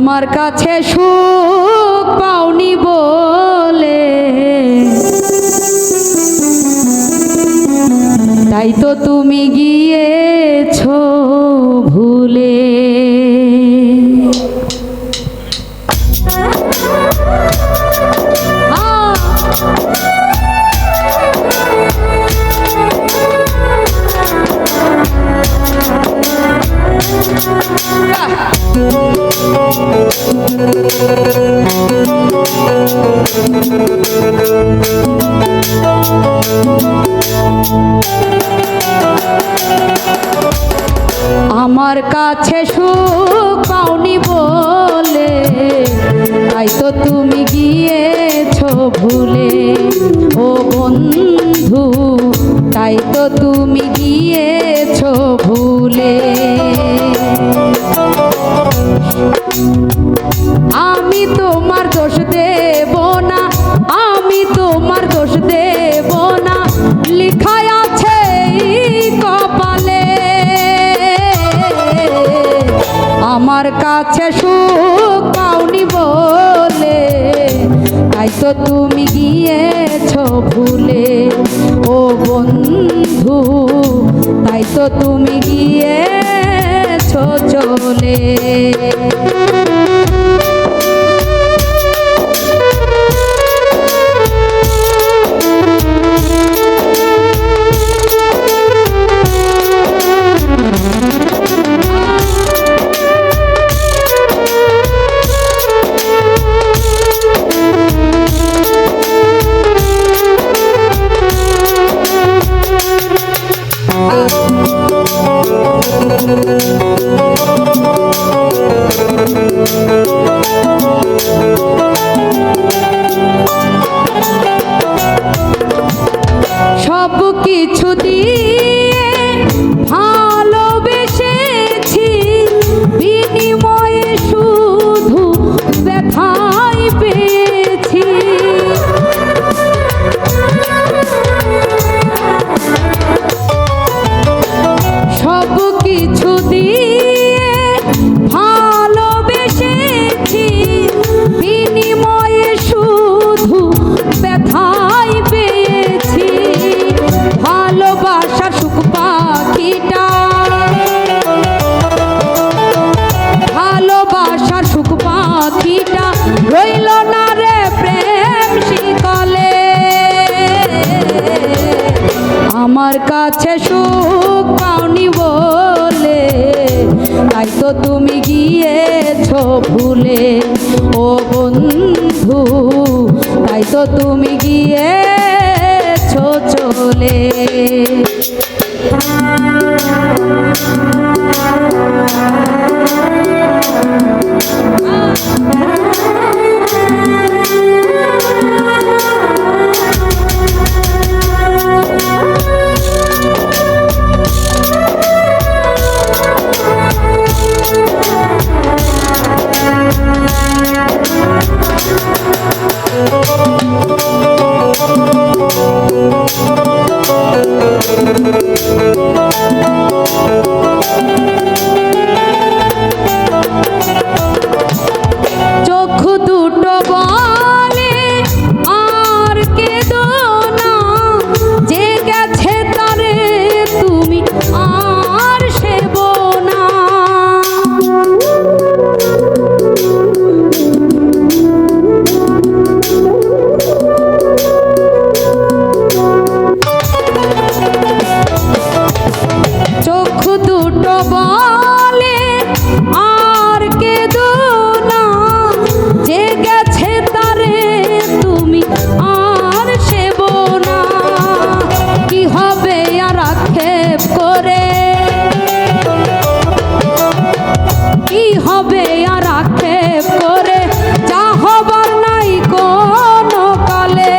আমার কাছে সুখ পাওনি বলে তাই তো তুমি গিয়েছো ভুলে। আমার কাছে সুখ পাওনি বলে তাই তো তুমি গিয়েছো ভুলে ও বন্ধু, তাই তো তুমি গিয়েছো ভুলে। আমি তোমার দোষ দেব না, আমি তোমার দোষ দেব না, লিখায় আছে কপালে। আমার কাছে সুখ পাওনি বলে তাই তো তুমি গিয়েছো ভুলে ও বন্ধু, তাই তো তুমি গিয়েছো চলে। সব কিছু দিয়ে ভালোবেসেছি, বিনিময়ে শুধু ব্যথাই পেয়েছি। সব কিছু দিয়ে ভালোবেসেছি, বিনিময়ে শুধু ব্যথাই পেয়েছি। ভালোবাসার সুখ পাখিটা, ভালোবাসার সুখ পাখিটা রইল না রে প্রেম শিকলে। আমার কাছে সুখ পাওনি বলে তাই তো তুমি গিয়েছো ভুলে ও বন্ধু, তাই তো তুমি গিয়েছো চলে। চোখ দুটো বলে আর কেঁদো না, যে গেছে তারে তুমি আর সেবো না। চোখ দুটো বলে আর কেঁদো না, যে গেছে তারে তুমি আর সেবো না। কি হবে আর আক্ষেপ করে, কি হবে আর আক্ষেপ করে, যা হবার নাই কোনো কালে।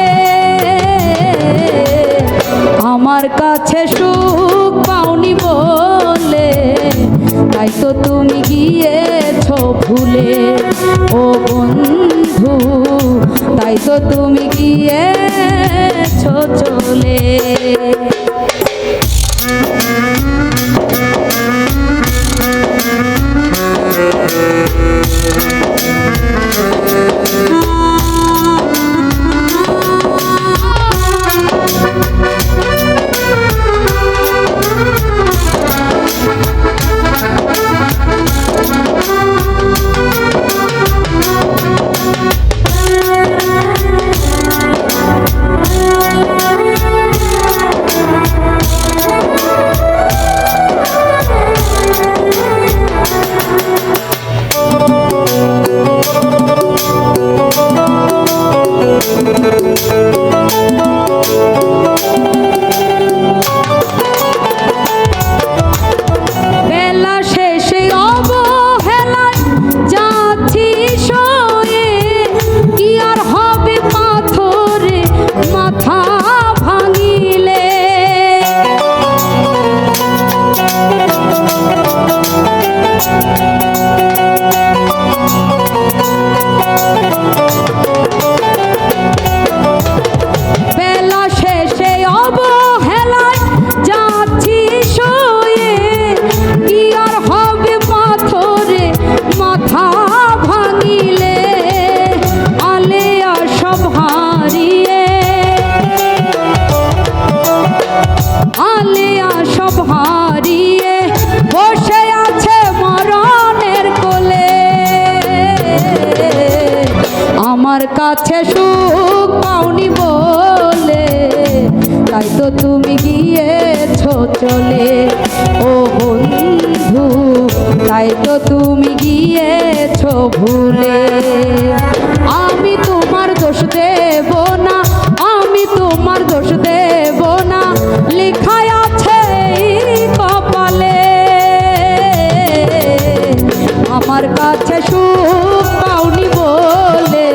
আমার কাছে সুখ পাওনি বলে তাই তো তুমি গিয়েছো ভুলে ও বন্ধু, তাই তো তুমি গিয়েছো চলে। কাছে সুখ পাওনি বলে তাই তো তুমি গিয়েছো চলে ও বন্ধু তাই তো তুমি গিয়েছো ভুলে আমি তোমার দোষ দেব না আমি তোমার দোষ দেব না লেখায় আছে এই কপালে আমার কাছে সুখ পাওনি বলে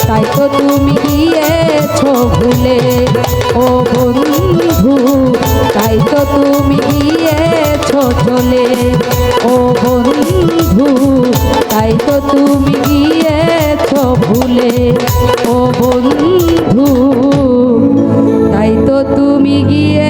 তাই তো তুমি গিয়েছো ভুলে ও বন্ধু তাই তো তুমি গিয়েছো চলে ও বন্ধু তাই তো তুমি গিয়েছো ভুলে ও বন্ধু তাই তো তুমি গিয়ে